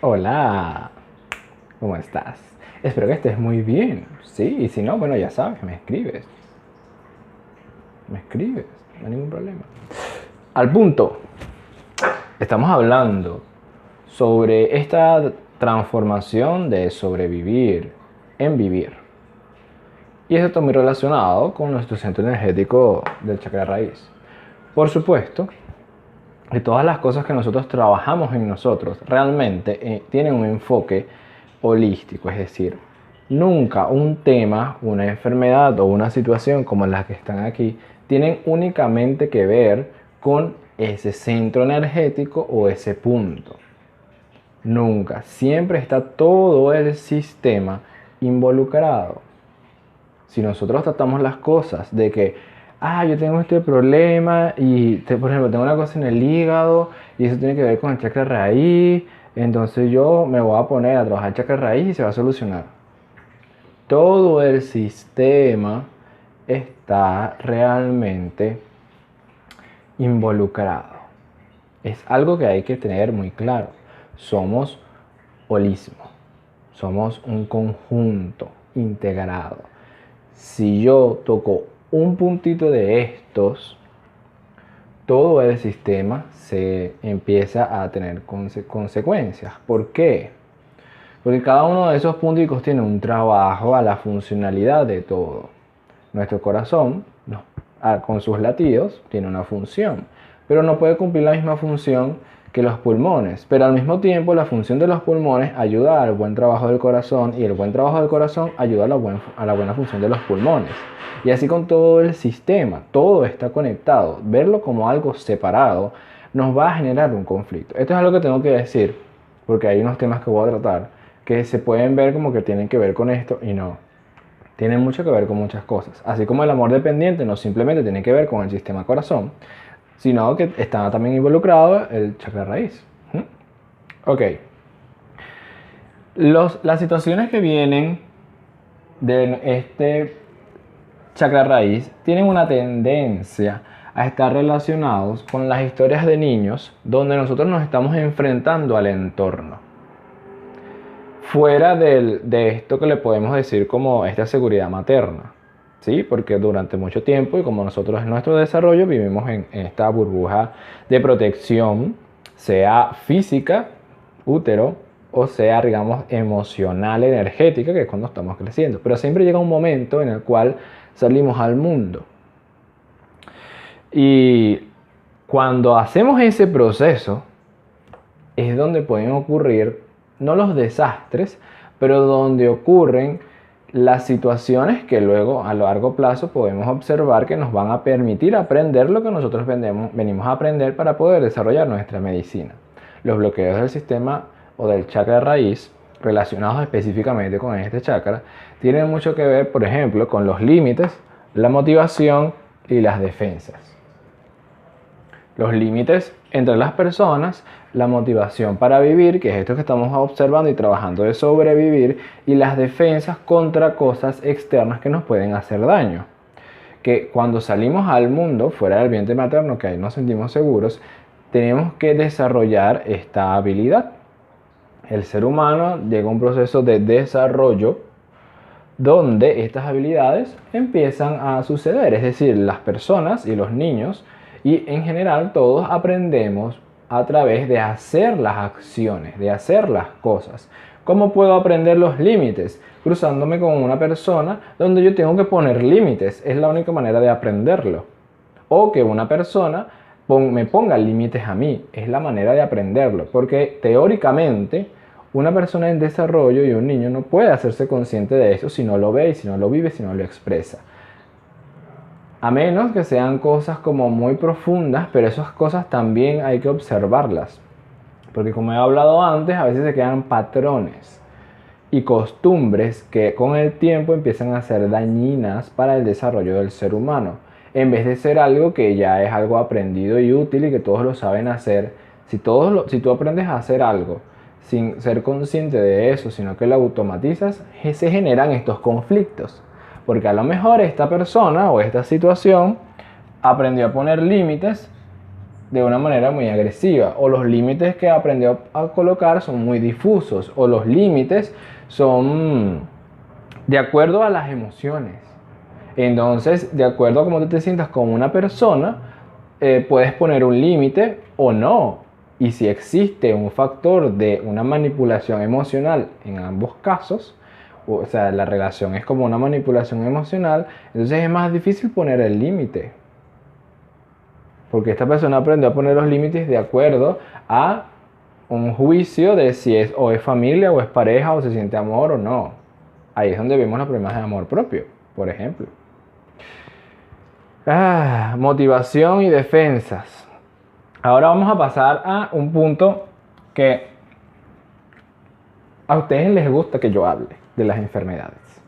Hola, ¿cómo estás? Espero que estés muy bien. Sí, y si no, bueno, ya sabes, me escribes. Me escribes, no hay ningún problema. Al punto, estamos hablando sobre esta transformación de sobrevivir en vivir. Y eso está muy relacionado con nuestro centro energético del chakra raíz. Por supuesto, que todas las cosas que nosotros trabajamos en nosotros realmente tienen un enfoque holístico, es decir, nunca un tema, una enfermedad o una situación como las que están aquí tienen únicamente que ver con ese centro energético o ese punto. Nunca, siempre está todo el sistema involucrado. Si nosotros tratamos las cosas de que, yo tengo este problema y, por ejemplo, tengo una cosa en el hígado y eso tiene que ver con el chakra raíz, entonces yo me voy a poner a trabajar el chakra raíz y se va a solucionar. Todo el sistema está realmente involucrado. Es algo que hay que tener muy claro. Somos holismo, somos un conjunto integrado. Si yo toco un puntito de estos, todo el sistema se empieza a tener consecuencias. ¿Por qué? Porque cada uno de esos punticos tiene un trabajo a la funcionalidad de todo. Nuestro corazón, con sus latidos, tiene una función, pero no puede cumplir la misma función que los pulmones. Pero al mismo tiempo, la función de los pulmones ayuda al buen trabajo del corazón y el buen trabajo del corazón ayuda a la buena función de los pulmones. Y así con todo el sistema, todo está conectado. Verlo como algo separado nos va a generar un conflicto. Esto es algo que tengo que decir, porque hay unos temas que voy a tratar que se pueden ver como que tienen que ver con esto y no. Tienen mucho que ver con muchas cosas. Así como el amor dependiente no simplemente tiene que ver con el sistema corazón, sino que está también involucrado el chakra raíz. Ok. Las situaciones que vienen de este chakra raíz tienen una tendencia a estar relacionados con las historias de niños donde nosotros nos estamos enfrentando al entorno. Fuera de esto que le podemos decir como esta seguridad materna, ¿sí? Porque durante mucho tiempo y como nosotros en nuestro desarrollo vivimos en esta burbuja de protección, sea física, útero, o sea, digamos, emocional, energética, que es cuando estamos creciendo. Pero siempre llega un momento en el cual salimos al mundo. Y cuando hacemos ese proceso, es donde pueden ocurrir, no los desastres, pero donde ocurren las situaciones que luego a largo plazo podemos observar que nos van a permitir aprender lo que nosotros venimos a aprender para poder desarrollar nuestra medicina. Los bloqueos del sistema o del chakra raíz relacionados específicamente con este chakra tienen mucho que ver, por ejemplo, con los límites, la motivación y las defensas. Los límites entre las personas, la motivación para vivir, que es esto que estamos observando y trabajando de sobrevivir, y las defensas contra cosas externas que nos pueden hacer daño. Que cuando salimos al mundo, fuera del vientre materno, que ahí nos sentimos seguros, tenemos que desarrollar esta habilidad. El ser humano llega a un proceso de desarrollo donde estas habilidades empiezan a suceder, es decir, las personas y los niños y en general todos aprendemos a través de hacer las acciones, de hacer las cosas. ¿Cómo puedo aprender los límites? Cruzándome con una persona donde yo tengo que poner límites, es la única manera de aprenderlo. O que una persona me ponga límites a mí, es la manera de aprenderlo, porque teóricamente una persona en desarrollo y un niño no puede hacerse consciente de eso si no lo ve y si no lo vive, si no lo expresa. A menos que sean cosas como muy profundas, pero esas cosas también hay que observarlas. Porque como he hablado antes, a veces se quedan patrones y costumbres que con el tiempo empiezan a ser dañinas para el desarrollo del ser humano. En vez de ser algo que ya es algo aprendido y útil y que todos lo saben hacer, si tú aprendes a hacer algo sin ser consciente de eso, sino que lo automatizas, se generan estos conflictos. Porque a lo mejor esta persona o esta situación aprendió a poner límites de una manera muy agresiva, o los límites que aprendió a colocar son muy difusos, o los límites son de acuerdo a las emociones. Entonces, de acuerdo a cómo tú te sientas con una persona, puedes poner un límite o no. Y si existe un factor de una manipulación emocional en ambos casos, o sea, la relación es como una manipulación emocional, entonces es más difícil poner el límite. Porque esta persona aprendió a poner los límites de acuerdo a un juicio de si es o es familia o es pareja o se siente amor o no. Ahí es donde vemos los problemas de amor propio, por ejemplo. Motivación y defensas. Ahora vamos a pasar a un punto que a ustedes les gusta que yo hable de las enfermedades.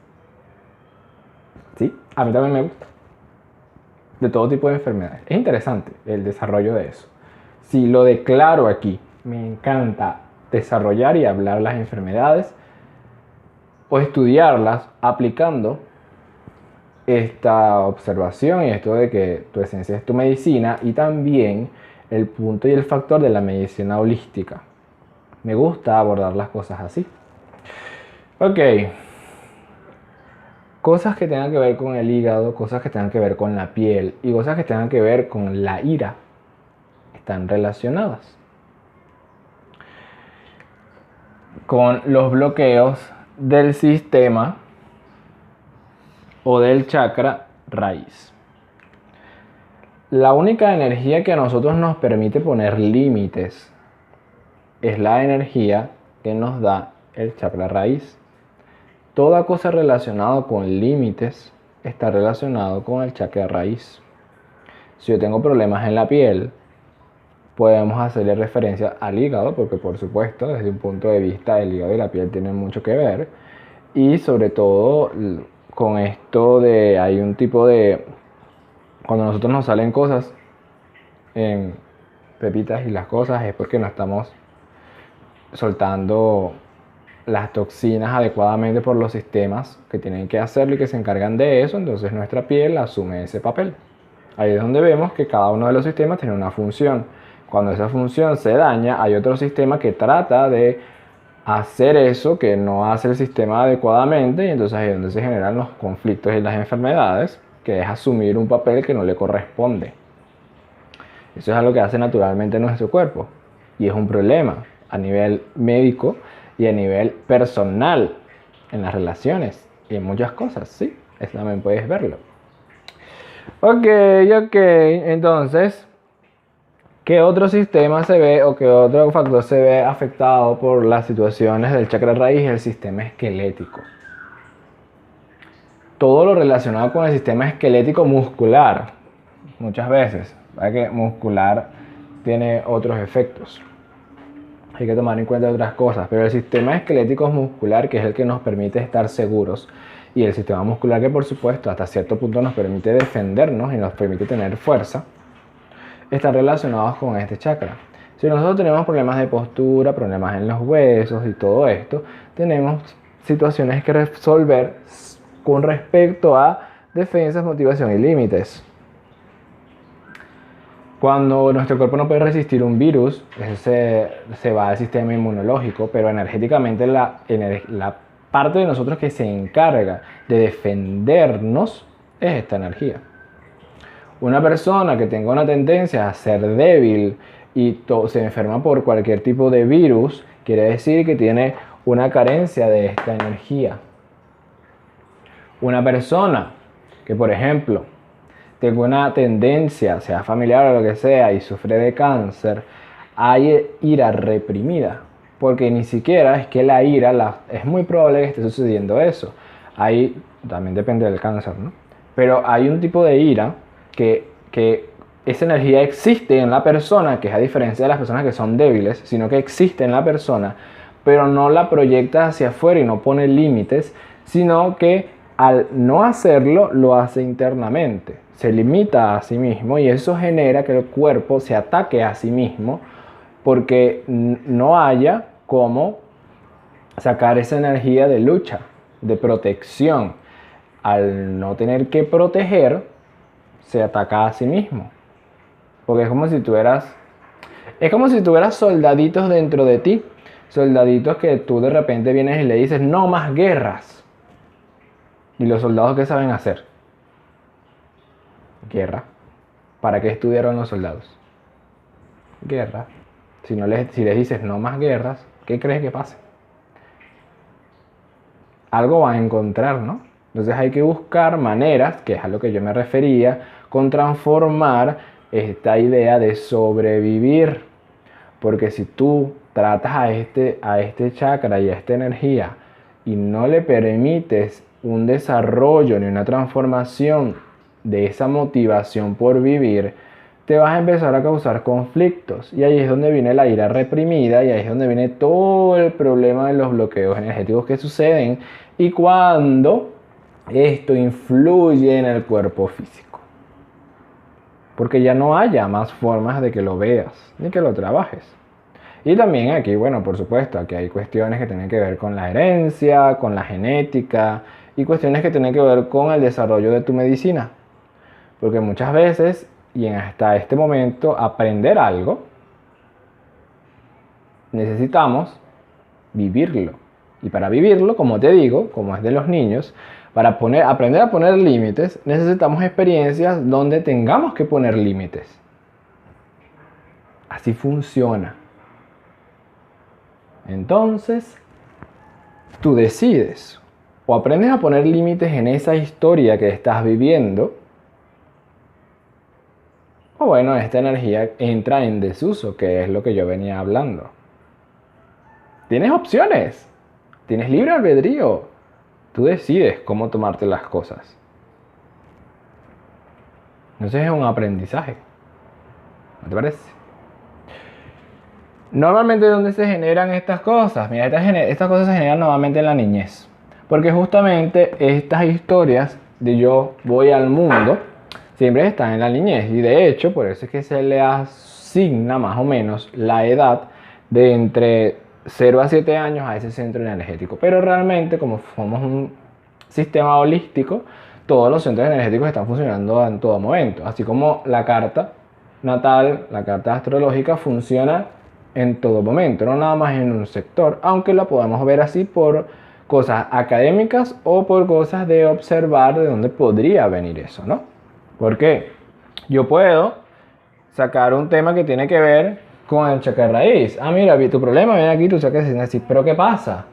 ¿Sí? A mí también me gusta. De todo tipo de enfermedades. Es interesante el desarrollo de eso. Si lo declaro aquí, me encanta desarrollar y hablar las enfermedades o estudiarlas aplicando esta observación y esto de que tu esencia es tu medicina, y también el punto y el factor de la medicina holística. Me gusta abordar las cosas así. Ok. Cosas que tengan que ver con el hígado, cosas que tengan que ver con la piel y cosas que tengan que ver con la ira están relacionadas con los bloqueos del sistema o del chakra raíz. La única energía que a nosotros nos permite poner límites es la energía que nos da el chakra raíz. Toda cosa relacionada con límites está relacionado con el chakra raíz. Si yo tengo problemas en la piel, podemos hacerle referencia al hígado, porque por supuesto, desde un punto de vista, el hígado y la piel tienen mucho que ver. Y sobre todo con esto de, hay un tipo de, cuando a nosotros nos salen cosas en pepitas y las cosas, es porque no estamos soltando las toxinas adecuadamente por los sistemas que tienen que hacerlo y que se encargan de eso. Entonces nuestra piel asume ese papel. Ahí es donde vemos que cada uno de los sistemas tiene una función. Cuando esa función se daña, hay otro sistema que trata de hacer eso que no hace el sistema adecuadamente, y entonces ahí es donde se generan los conflictos y las enfermedades, que es asumir un papel que no le corresponde. Eso es algo que hace naturalmente nuestro cuerpo, y es un problema a nivel médico y a nivel personal, en las relaciones y en muchas cosas, ¿sí? Eso también puedes verlo. Ok, entonces, ¿qué otro sistema se ve o qué otro factor se ve afectado por las situaciones del chakra raíz? El sistema esquelético. Todo lo relacionado con el sistema esquelético muscular, muchas veces, ¿verdad? Que muscular tiene otros efectos. Hay que tomar en cuenta otras cosas, pero el sistema esquelético muscular, que es el que nos permite estar seguros, y el sistema muscular que por supuesto hasta cierto punto nos permite defendernos y nos permite tener fuerza, están relacionados con este chakra. Si nosotros tenemos problemas de postura, problemas en los huesos y todo esto, tenemos situaciones que resolver con respecto a defensas, motivación y límites. Cuando nuestro cuerpo no puede resistir un virus, se va al sistema inmunológico, pero energéticamente la parte de nosotros que se encarga de defendernos es esta energía. Una persona que tenga una tendencia a ser débil y se enferma por cualquier tipo de virus, quiere decir que tiene una carencia de esta energía. Una persona que, por ejemplo, tenga una tendencia, sea familiar o lo que sea, y sufre de cáncer, hay ira reprimida. Porque ni siquiera es que la ira, es muy probable que esté sucediendo eso. También depende del cáncer, ¿no? Pero hay un tipo de ira que esa energía existe en la persona, que es a diferencia de las personas que son débiles, sino que existe en la persona, pero no la proyecta hacia afuera y no pone límites, sino que al no hacerlo, lo hace internamente. Se limita a sí mismo y eso genera que el cuerpo se ataque a sí mismo porque no haya cómo sacar esa energía de lucha, de protección. Al no tener que proteger, se ataca a sí mismo. Porque es como si tuvieras soldaditos dentro de ti, soldaditos que tú de repente vienes y le dices, no más guerras. ¿Y los soldados qué saben hacer? Guerra. ¿Para qué estudiaron los soldados? Guerra. Si les dices no más guerras, ¿qué crees que pase? Algo van a encontrar, ¿no? Entonces hay que buscar maneras, que es a lo que yo me refería, con transformar esta idea de sobrevivir. Porque si tú tratas a este chakra y a esta energía y no le permites un desarrollo ni una transformación de esa motivación por vivir, te vas a empezar a causar conflictos. Y ahí es donde viene la ira reprimida y ahí es donde viene todo el problema de los bloqueos energéticos que suceden y cuando esto influye en el cuerpo físico. Porque ya no haya más formas de que lo veas ni que lo trabajes. Y también aquí, bueno, por supuesto, aquí hay cuestiones que tienen que ver con la herencia, con la genética y cuestiones que tienen que ver con el desarrollo de tu medicina. Porque muchas veces, y hasta este momento, aprender algo, necesitamos vivirlo. Y para vivirlo, como te digo, como es de los niños, para aprender a poner límites, necesitamos experiencias donde tengamos que poner límites. Así funciona. Entonces, tú decides o aprendes a poner límites en esa historia que estás viviendo, o bueno, esta energía entra en desuso, que es lo que yo venía hablando. Tienes opciones, tienes libre albedrío, tú decides cómo tomarte las cosas. Entonces es un aprendizaje, ¿no te parece? Normalmente, ¿dónde se generan estas cosas? Mira, estas cosas se generan normalmente en la niñez. Porque justamente estas historias de yo voy al mundo siempre están en la niñez. Y de hecho, por eso es que se le asigna más o menos la edad de entre 0 a 7 años a ese centro energético. Pero realmente, como somos un sistema holístico, todos los centros energéticos están funcionando en todo momento. Así como la carta natal, la carta astrológica funciona en todo momento, no nada más en un sector, aunque la podemos ver así por cosas académicas o por cosas de observar de dónde podría venir eso, ¿no? Porque yo puedo sacar un tema que tiene que ver con el chakra raíz. Ah, mira, tu problema viene aquí, tú sacas así, pero ¿qué pasa?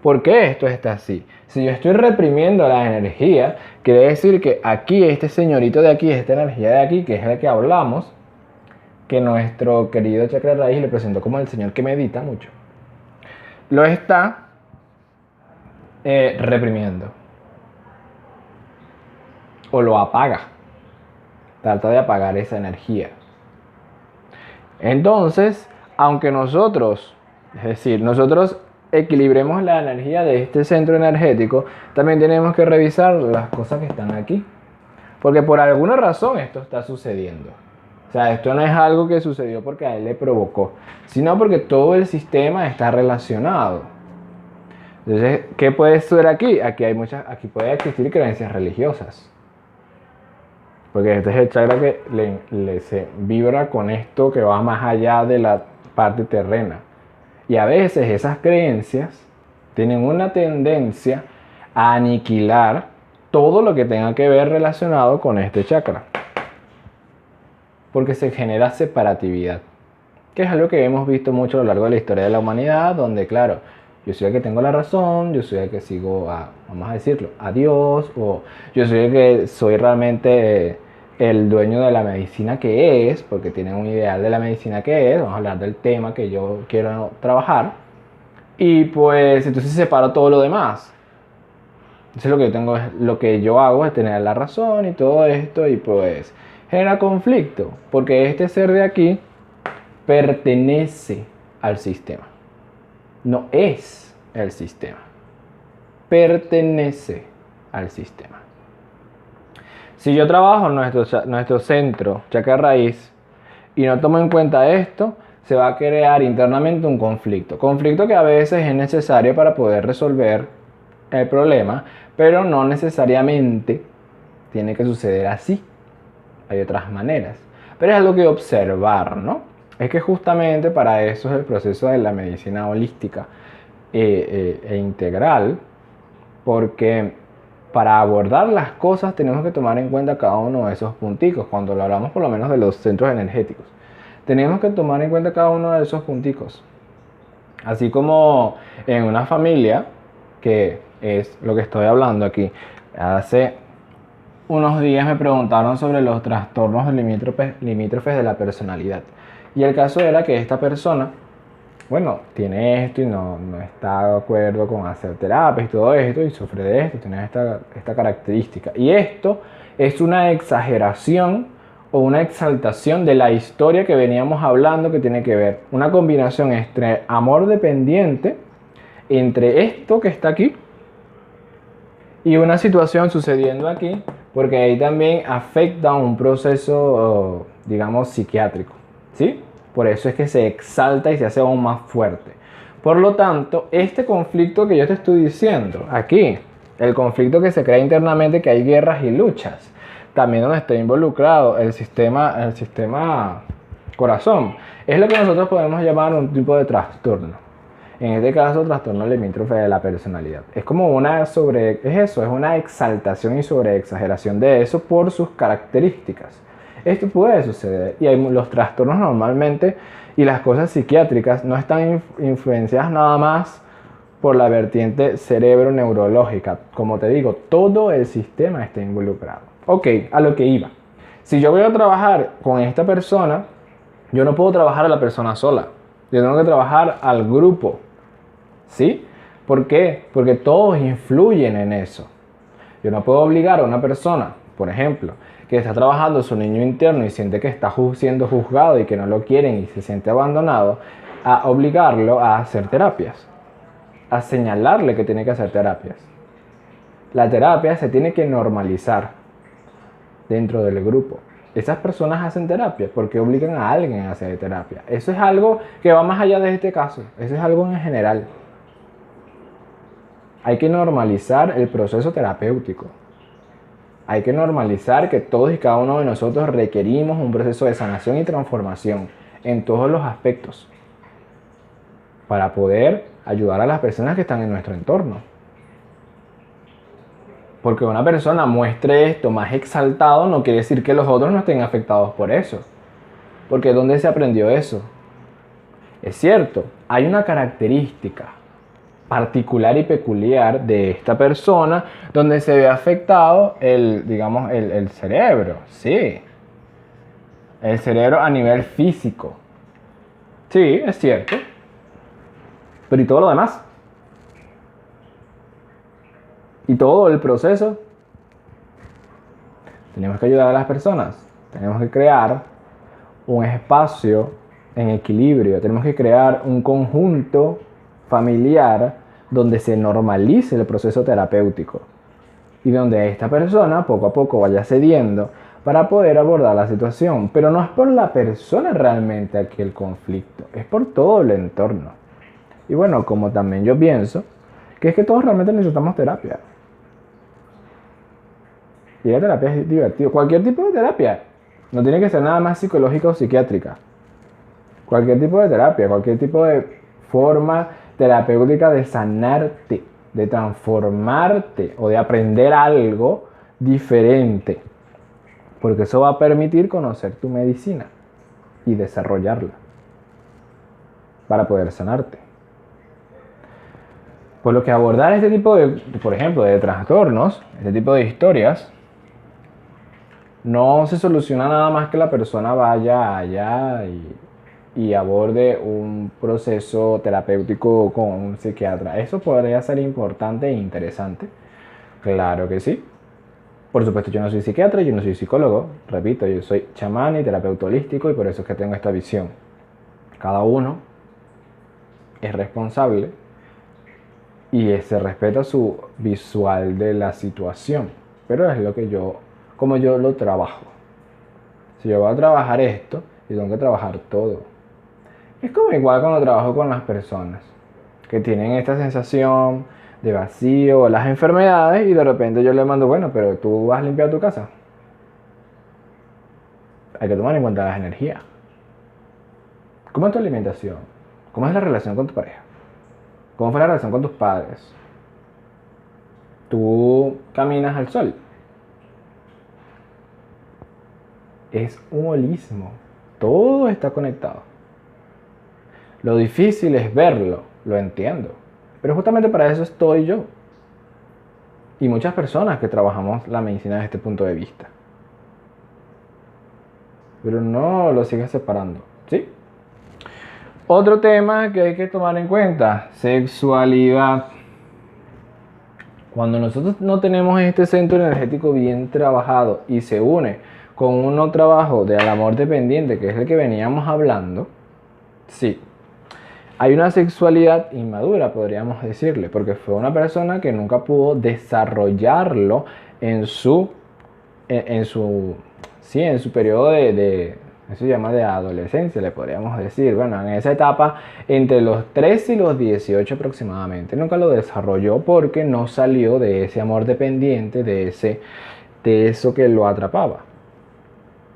¿Por qué esto está así? Si yo estoy reprimiendo la energía, quiere decir que aquí, este señorito de aquí, esta energía de aquí, que es el que hablamos, que nuestro querido chakra raíz le presentó como el señor que medita mucho, lo está reprimiendo o lo apaga, trata de apagar esa energía. Entonces, aunque nosotros equilibremos la energía de este centro energético, también tenemos que revisar las cosas que están aquí, porque por alguna razón esto está sucediendo. O sea, esto no es algo que sucedió porque a él le provocó, sino porque todo el sistema está relacionado. Entonces, ¿qué puede ser aquí? Aquí puede existir creencias religiosas. Porque este es el chakra que se vibra con esto que va más allá de la parte terrena. Y a veces esas creencias tienen una tendencia a aniquilar todo lo que tenga que ver relacionado con este chakra. Porque se genera separatividad, que es algo que hemos visto mucho a lo largo de la historia de la humanidad, donde claro, yo soy el que tengo la razón, yo soy el que sigo vamos a decirlo, a Dios, o yo soy el que soy realmente el dueño de la medicina que es, porque tienen un ideal de la medicina que es, vamos a hablar del tema que yo quiero trabajar, y pues entonces separo todo lo demás. Entonces lo que yo hago es tener la razón y todo esto, y pues genera conflicto, porque este ser de aquí pertenece al sistema, no es el sistema, pertenece al sistema. Si yo trabajo en nuestro centro, chakra raíz, y no tomo en cuenta esto, se va a crear internamente un conflicto que a veces es necesario para poder resolver el problema, pero no necesariamente tiene que suceder así. Hay otras maneras. pero es algo que observar, ¿no? Es que justamente para eso es el proceso de la medicina holística e integral, porque para abordar las cosas tenemos que tomar en cuenta cada uno de esos punticos. Cuando lo hablamos por lo menos de los centros energéticos, tenemos que tomar en cuenta cada uno de esos punticos. Así como en una familia, que es lo que estoy hablando aquí. Hace unos días me preguntaron sobre los trastornos limítrofes de la personalidad. Y el caso era que esta persona, bueno, tiene esto y no está de acuerdo con hacer terapia y todo esto, y sufre de esto, tiene esta característica. Y esto es una exageración o una exaltación de la historia que veníamos hablando, que tiene que ver una combinación entre amor dependiente, entre esto que está aquí y una situación sucediendo aquí, porque ahí también afecta un proceso, digamos, psiquiátrico, ¿sí? Por eso es que se exalta y se hace aún más fuerte. Por lo tanto, este conflicto que yo te estoy diciendo aquí, el conflicto que se crea internamente, que hay guerras y luchas, también donde está involucrado el sistema corazón, es lo que nosotros podemos llamar un tipo de trastorno. En este caso, trastorno limítrofe de la personalidad. Es como es una exaltación y sobreexageración de eso por sus características. Esto puede suceder, y los trastornos normalmente y las cosas psiquiátricas no están influenciadas nada más por la vertiente cerebro-neurológica. Como te digo, todo el sistema está involucrado. Ok, a lo que iba. Si yo voy a trabajar con esta persona, yo no puedo trabajar a la persona sola. Yo tengo que trabajar al grupo. ¿Sí? ¿Por qué? Porque todos influyen en eso. Yo no puedo obligar a una persona, por ejemplo, que está trabajando su niño interno y siente que está siendo juzgado y que no lo quieren y se siente abandonado, a obligarlo a hacer terapias, a señalarle que tiene que hacer terapias. La terapia se tiene que normalizar dentro del grupo. Esas personas hacen terapia porque obligan a alguien a hacer terapia. Eso es algo que va más allá de este caso. Eso es algo en general. Hay que normalizar el proceso terapéutico. Hay que normalizar que todos y cada uno de nosotros requerimos un proceso de sanación y transformación en todos los aspectos para poder ayudar a las personas que están en nuestro entorno. Porque una persona muestre esto más exaltado no quiere decir que los otros no estén afectados por eso. Porque ¿dónde se aprendió eso? Es cierto, hay una característica particular y peculiar de esta persona donde se ve afectado el cerebro, sí. El cerebro a nivel físico. Sí, es cierto. Pero ¿y todo lo demás? ¿Y todo el proceso? Tenemos que ayudar a las personas. Tenemos que crear un espacio en equilibrio. Tenemos que crear un conjunto familiar donde se normalice el proceso terapéutico y donde esta persona poco a poco vaya cediendo para poder abordar la situación. Pero no es por la persona realmente aquí el conflicto, es por todo el entorno. Y bueno, como también yo pienso que es que todos realmente necesitamos terapia. Y la terapia es divertido. Cualquier tipo de terapia. No tiene que ser nada más psicológica o psiquiátrica. Cualquier tipo de terapia, cualquier tipo de forma terapéutica de sanarte, de transformarte o de aprender algo diferente. Porque eso va a permitir conocer tu medicina y desarrollarla para poder sanarte. Por lo que abordar este tipo de, por ejemplo, de trastornos, este tipo de historias, no se soluciona nada más que la persona vaya allá y aborde un proceso terapéutico con un psiquiatra. Eso podría ser importante e interesante. Claro que sí. Por supuesto, yo no soy psiquiatra, yo no soy psicólogo. Repito, yo soy chamán y terapeuta holístico y por eso es que tengo esta visión. Cada uno es responsable y se respeta su visual de la situación. Pero es lo que como yo lo trabajo. Si yo voy a trabajar esto, yo tengo que trabajar todo. Es como igual cuando trabajo con las personas que tienen esta sensación de vacío o las enfermedades y de repente yo le mando, bueno, pero tú vas a limpiar tu casa. hay que tomar en cuenta las energías. ¿Cómo es tu alimentación? ¿Cómo es la relación con tu pareja? ¿Cómo fue la relación con tus padres? ¿Tú caminas al sol? Es un holismo. Todo está conectado. Lo difícil es verlo, lo entiendo. Pero justamente para eso estoy yo. Y muchas personas que trabajamos la medicina desde este punto de vista. Pero no lo sigues separando, ¿sí? Otro tema que hay que tomar en cuenta, sexualidad. Cuando nosotros no tenemos este centro energético bien trabajado y se une con un trabajo del amor dependiente, que es el que veníamos hablando, sí, hay una sexualidad inmadura, podríamos decirle, porque fue una persona que nunca pudo desarrollarlo en su periodo de eso se llama de adolescencia, le podríamos decir. Bueno, en esa etapa, entre los 13 y los 18 aproximadamente, nunca lo desarrolló porque no salió de ese amor dependiente, de eso que lo atrapaba,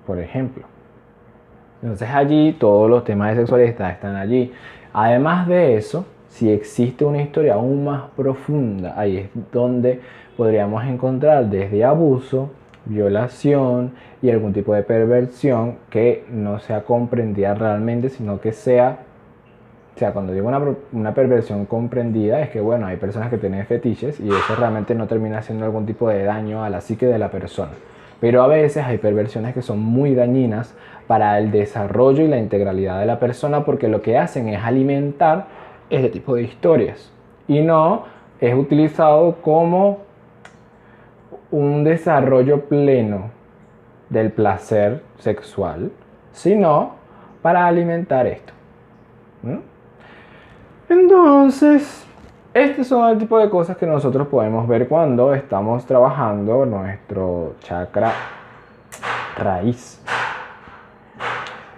por ejemplo. Entonces allí todos los temas de sexualidad están allí. Además de eso, si existe una historia aún más profunda, ahí es donde podríamos encontrar desde abuso, violación y algún tipo de perversión que no sea comprendida realmente, sino que sea, o sea, cuando digo una perversión comprendida, es que bueno, hay personas que tienen fetiches y eso realmente no termina haciendo algún tipo de daño a la psique de la persona. Pero a veces hay perversiones que son muy dañinas para el desarrollo y la integralidad de la persona, porque lo que hacen es alimentar este tipo de historias y no es utilizado como un desarrollo pleno del placer sexual, sino para alimentar esto. Entonces, estos son el tipo de cosas que nosotros podemos ver cuando estamos trabajando nuestro chakra raíz.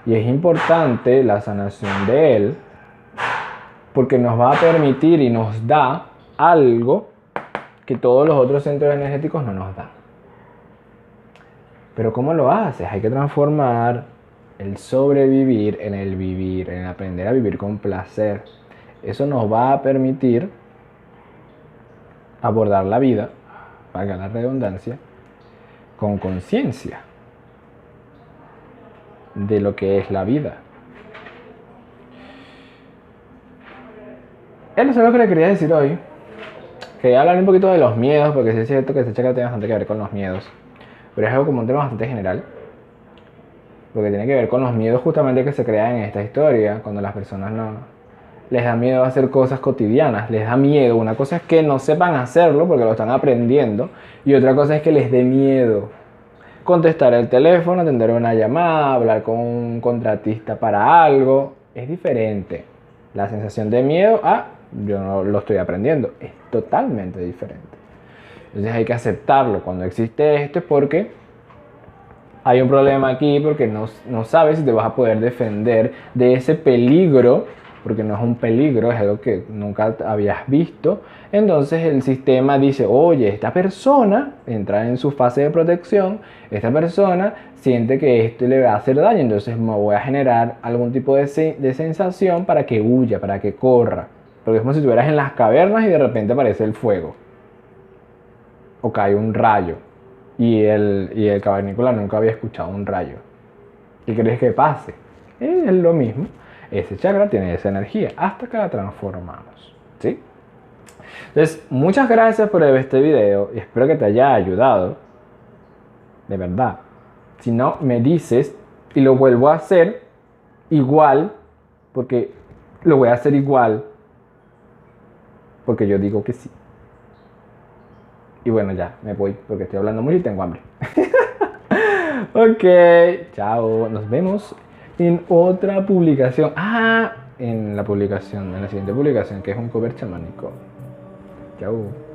Y es importante la sanación de él porque nos va a permitir y nos da algo que todos los otros centros energéticos no nos dan. Pero ¿cómo lo haces? Hay que transformar el sobrevivir en el vivir, en aprender a vivir con placer. Eso nos va a permitir abordar la vida, valga la redundancia, con conciencia de lo que es la vida. Eso es lo que le quería decir hoy. Quería hablar un poquito de los miedos, porque sí es cierto que este chakra tiene bastante que ver con los miedos. Pero es algo como un tema bastante general. Porque tiene que ver con los miedos justamente que se crean en esta historia. Cuando las personas no les da miedo hacer cosas cotidianas. Les da miedo. Una cosa es que no sepan hacerlo porque lo están aprendiendo. Y otra cosa es que les dé miedo contestar el teléfono, atender una llamada, hablar con un contratista para algo. Es diferente. La sensación de miedo yo no lo estoy aprendiendo. Es totalmente diferente. Entonces hay que aceptarlo. Cuando existe esto es porque hay un problema aquí, porque no sabes si te vas a poder defender de ese peligro, porque no es un peligro, es algo que nunca habías visto. Entonces el sistema dice, oye, esta persona entra en su fase de protección, esta persona siente que esto le va a hacer daño, entonces me voy a generar algún tipo de sensación para que huya, para que corra. Porque es como si estuvieras en las cavernas y de repente aparece el fuego. O cae un rayo. Y el cavernícola nunca había escuchado un rayo. ¿Qué crees que pase? Es lo mismo. Ese chakra tiene esa energía hasta que la transformamos. ¿Sí? Entonces, muchas gracias por ver este video y espero que te haya ayudado. De verdad. Si no, me dices y lo vuelvo a hacer igual, porque lo voy a hacer igual, porque yo digo que sí. Y bueno, ya, me voy porque estoy hablando mucho y tengo hambre. Ok, chao. Nos vemos en otra publicación. En la siguiente publicación, que es un cover chamánico. Chao.